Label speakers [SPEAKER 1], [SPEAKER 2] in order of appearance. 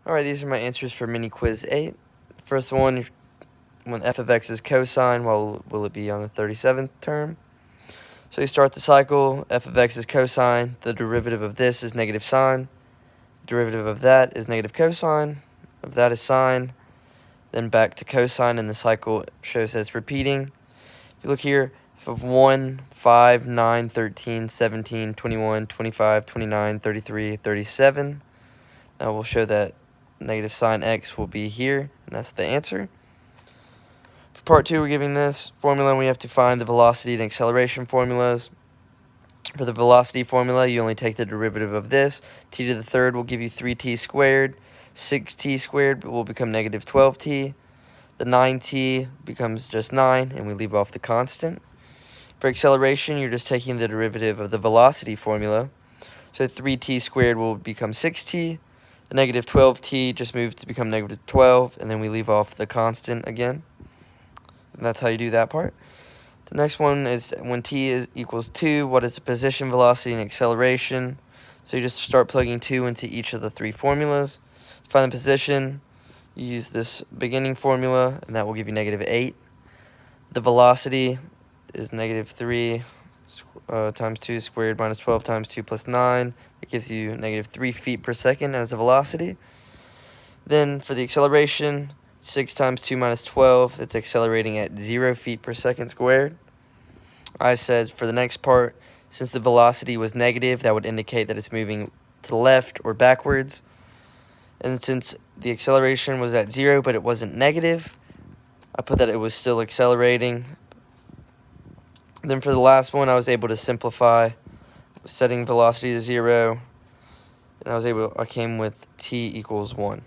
[SPEAKER 1] Alright, these are my answers for mini quiz 8. The first one, when f of x is cosine, what will it be on the 37th term? So you start the cycle, f of x is cosine, the derivative of this is negative sine, derivative of that is negative cosine, of that is sine, then back to cosine, and the cycle shows that it's repeating. If you look here, f of 1, 5, 9, 13, 17, 21, 25, 29, 33, 37, that will show that negative sine x will be here, and that's the answer. For part 2, we're giving this formula, and we have to find the velocity and acceleration formulas. For the velocity formula, you only take the derivative of this. T to the third will give you 3t squared. 6t squared will become negative 12t. The 9t becomes just 9, and we leave off the constant. For acceleration, you're just taking the derivative of the velocity formula. So 3t squared will become 6t. The negative 12t just moves to become negative 12, and then we leave off the constant again. And that's how you do that part. The next one is when t equals 2, what is the position, velocity, and acceleration? So you just start plugging 2 into each of the 3 formulas. To find the position, you use this beginning formula, and that will give you negative 8. The velocity is negative 3 times 2 squared minus 12 times 2 plus 9. It gives you negative 3 feet per second as a velocity. Then for the acceleration, 6 times 2 minus 12, it's accelerating at 0 feet per second squared. I said for the next part, since the velocity was negative, that would indicate that it's moving to the left or backwards. And since the acceleration was at 0 but it wasn't negative, I put that it was still accelerating. Then for the last one, I was able to simplify, setting velocity to 0, and I came with t equals 1.